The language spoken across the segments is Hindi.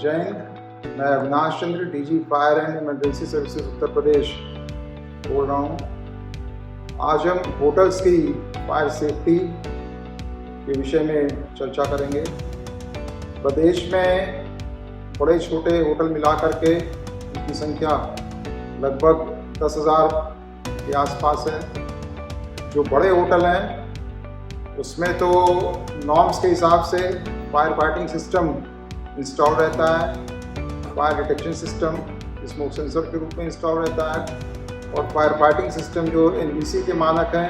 जैन। मैं Avinash Chandra, DG fire and emergency services Uttar Pradesh बोल रहा हूँ। आज हम होटल्स की फायर सेफ्टी के विषय में चर्चा करेंगे। प्रदेश में बड़े छोटे होटल मिलाकर के इनकी संख्या लगभग 10,000 के आसपास है। जो बड़े होटल हैं उसमें तो नॉर्म्स के हिसाब से फायर फाइटिंग सिस्टम इंस्टॉल रहता है, fire detection system smoke sensor के रूप में इंस्टॉल रहता है, और फायर फाइटिंग सिस्टम जो NBC के मानक हैं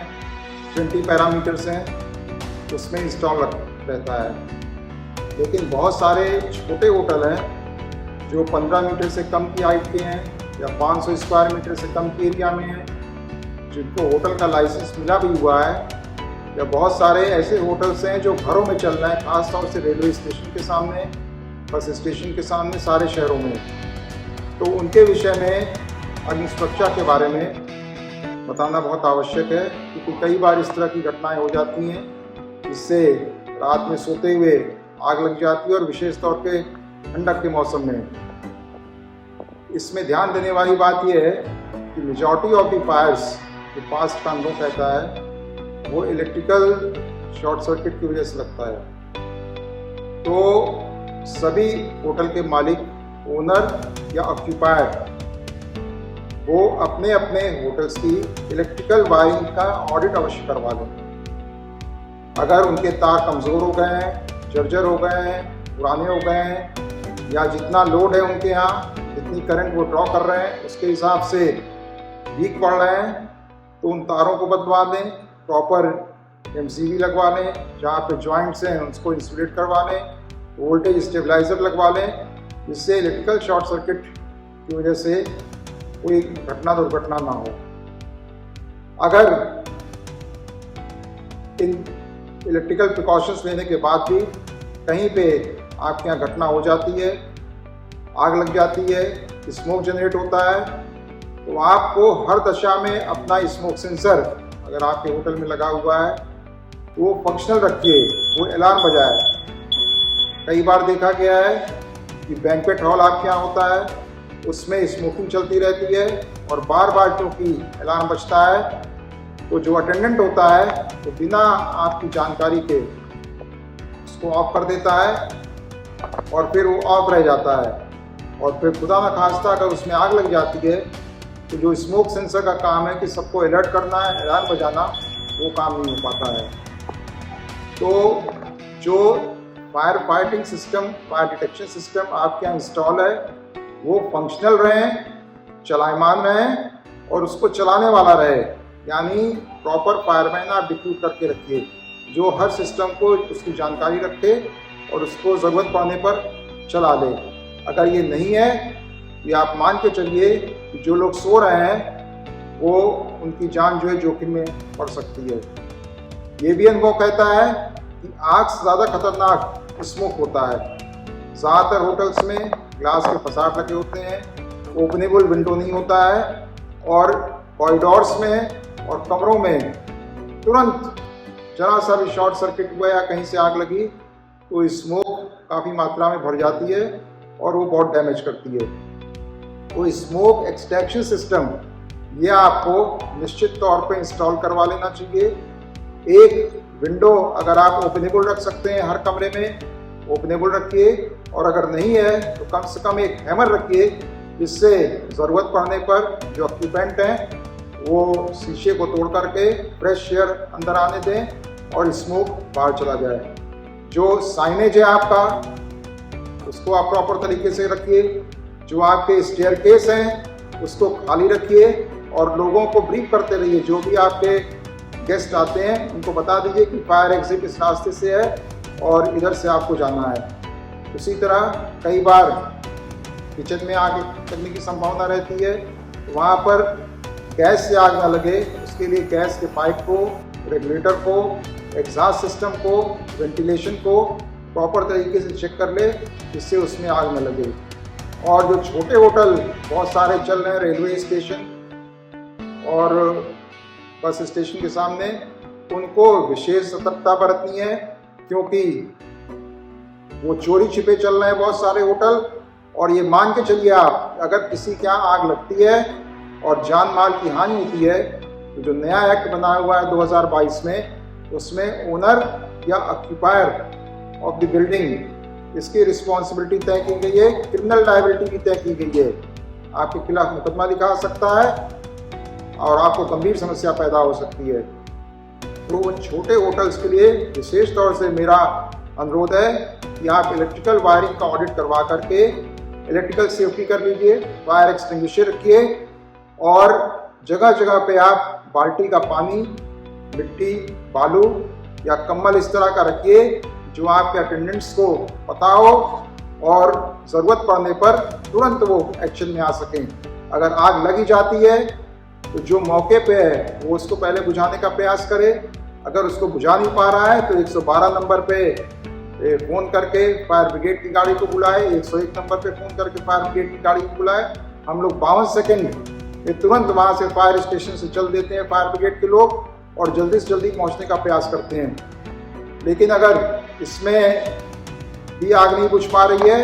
20 पैरामीटर्स हैं उसमें इंस्टॉल रहता है। लेकिन बहुत सारे छोटे होटल हैं जो 15 मीटर से कम की हाइट के हैं या 500 स्क्वायर मीटर से कम के एरिया में हैं, जिनको होटल का लाइसेंस मिला भी हुआ है, या बहुत सारे ऐसे होटल्स हैं जो घरों में चल रहे हैं, खासतौर से रेलवे स्टेशन के सामने, बस स्टेशन के सामने, सारे शहरों में। तो उनके विषय में अग्नि सुरक्षा के बारे में बताना बहुत आवश्यक है, क्योंकि कई बार इस तरह की घटनाएं हो जाती हैं जिससे रात में सोते हुए आग लग जाती है, और विशेष तौर पे ठंडक के मौसम में। इसमें ध्यान देने वाली बात यह है कि मेजॉरिटी ऑफ द फायर्स जो फास्ट का अनुभव कहता है वो इलेक्ट्रिकल शॉर्ट सर्किट की वजह से लगता है। तो सभी होटल के मालिक, ओनर या ऑक्यूपायर वो अपने अपने होटल्स की इलेक्ट्रिकल वायरिंग का ऑडिट अवश्य करवा लें। अगर उनके तार कमज़ोर हो गए हैं, जर्जर हो गए हैं, पुराने हो गए हैं, या जितना लोड है उनके यहाँ, जितनी करंट वो ड्रॉ कर रहे हैं उसके हिसाब से वीक पड़ रहे हैं, तो उन तारों को बदलवा दें, प्रॉपर MCV लगवा लें, जहाँ पे जॉइंट्स हैं उसको इंसुलेट करवा लें, वोल्टेज स्टेबलाइजर लगवा लें, जिससे इलेक्ट्रिकल शॉर्ट सर्किट की वजह से कोई दुर्घटना ना हो। अगर इन इलेक्ट्रिकल प्रिकॉशंस लेने के बाद भी कहीं पे आपके यहाँ घटना हो जाती है, आग लग जाती है, स्मोक जनरेट होता है, तो आपको हर दशा में अपना स्मोक सेंसर अगर आपके होटल में लगा हुआ है वो फंक्शनल रखिए, वो अलार्म बजाए। कई बार देखा गया है कि बैंक्वेट हॉल आपके यहाँ होता है, उसमें स्मोकिंग चलती रहती है, और बार बार क्योंकि अलार्म बजता है तो जो अटेंडेंट होता है वो बिना आपकी जानकारी के उसको ऑफ कर देता है, और फिर वो ऑफ रह जाता है, और फिर खुदा न खास्ता अगर उसमें आग लग जाती है तो जो स्मोक सेंसर का काम है कि सबको अलर्ट करना है, अलार्म बजाना, वो काम नहीं हो पाता है। तो जो fire fighting system, fire detection system आपके यहाँ इंस्टॉल है वो फंक्शनल रहें, चलायमान रहें, और उसको चलाने वाला रहे, यानी प्रॉपर फायरमैन आप डिप्यूट करके रखिए जो हर सिस्टम को उसकी जानकारी रखे और उसको ज़रूरत पड़ने पर चला ले। अगर ये नहीं है, ये आप मान के चलिए कि जो लोग सो रहे हैं वो उनकी जान जो है जोखिम में पड़ सकती है। ये भी अनुभव कहता है कि आग से ज़्यादा खतरनाक स्मोक होता है। ज़्यादातर होटल्स में ग्लास के फसाड लगे होते हैं, ओपनेबल विंडो नहीं होता है, और कॉरिडोर्स में और कमरों में तुरंत जरा सा भी शॉर्ट सर्किट हुआ या कहीं से आग लगी तो स्मोक काफ़ी मात्रा में भर जाती है और वो बहुत डैमेज करती है। तो स्मोक एक्सट्रैक्शन सिस्टम ये आपको निश्चित तौर पे इंस्टॉल करवा लेना चाहिए। एक विंडो अगर आप ओपनेबल रख सकते हैं हर कमरे में, ओपनेबल रखिए, और अगर नहीं है तो कम से कम एक हैमर रखिए, जिससे ज़रूरत पड़ने पर जो ऑक्यूपेंट हैं वो शीशे को तोड़ करके फ्रेश एयर अंदर आने दें और स्मोक बाहर चला जाए। जो साइनेज है आपका उसको आप प्रॉपर तरीके से रखिए, जो आपके स्टेयरकेस हैं उसको खाली रखिए, और लोगों को ब्रीफ करते रहिए। जो भी आपके गेस्ट आते हैं उनको बता दीजिए कि फायर एग्जिट इस रास्ते से है और इधर से आपको जाना है। उसी तरह कई बार किचन में आग लगने की संभावना रहती है, वहाँ पर गैस से आग ना लगे उसके लिए गैस के पाइप को, रेगुलेटर को, एग्जॉस्ट सिस्टम को, वेंटिलेशन को प्रॉपर तरीके से चेक कर ले, जिससे उसमें आग न लगे। और जो छोटे होटल बहुत सारे चल रहे हैं रेलवे स्टेशन और बस स्टेशन के सामने, उनको विशेष सतर्कता बरतनी है, क्योंकि वो चोरी छिपे चल रहे हैं बहुत सारे होटल, और ये मान के चलिए आप, अगर किसी के यहाँ आग लगती है और जान माल की हानि होती है तो जो नया एक्ट बना हुआ है 2022 में, उसमें ओनर या ऑक्यूपायर ऑफ द बिल्डिंग इसकी रिस्पॉन्सिबिलिटी तय की गई है, क्रिमिनल लायबिलिटी भी तय की गई है। आपके खिलाफ मुकदमा लिखा सकता है और आपको गंभीर समस्या पैदा हो सकती है। तो उन छोटे होटल्स के लिए विशेष तौर से मेरा अनुरोध है कि आप इलेक्ट्रिकल वायरिंग का ऑडिट करवा करके इलेक्ट्रिकल सेफ्टी कर लीजिए, फायर एक्सटिंग्विशर रखिए और जगह जगह पे आप बाल्टी का पानी, मिट्टी, बालू या कंबल इस तरह का रखिए जो आपके अटेंडेंट्स को पता हो और ज़रूरत पड़ने पर तुरंत वो एक्शन में आ सकें। अगर आग लगी जाती है तो जो मौके पे है वो उसको पहले बुझाने का प्रयास करे। अगर उसको बुझा नहीं पा रहा है तो 112 नंबर पे फ़ोन करके फायर ब्रिगेड की गाड़ी को बुलाए, 101 नंबर पे फ़ोन करके फायर ब्रिगेड की गाड़ी को बुलाए। हम लोग 52 सेकेंड में तुरंत वहाँ से फायर स्टेशन से चल देते हैं फायर ब्रिगेड के लोग और जल्दी से जल्दी पहुँचने का प्रयास करते हैं। लेकिन अगर इसमें भी आग नहीं बुझ पा रही है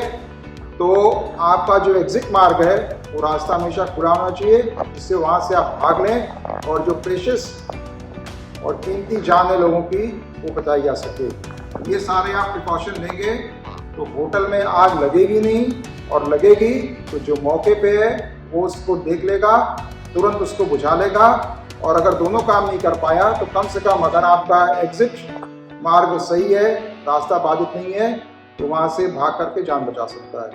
तो आपका जो एग्जिट मार्ग है वो रास्ता हमेशा खुला होना चाहिए, जिससे वहाँ से आप भाग लें और जो प्रेशियस और कीमती जान है लोगों की वो बचाई जा सके। ये सारे आप प्रिकॉशन लेंगे तो होटल में आग लगेगी नहीं, और लगेगी तो जो मौके पे है वो उसको देख लेगा, तुरंत उसको बुझा लेगा। और अगर दोनों काम नहीं कर पाया तो कम से कम अगर आपका एग्जिट मार्ग सही है, रास्ता बाधित नहीं है, तो वहाँ से भाग करके जान बचा सकता है।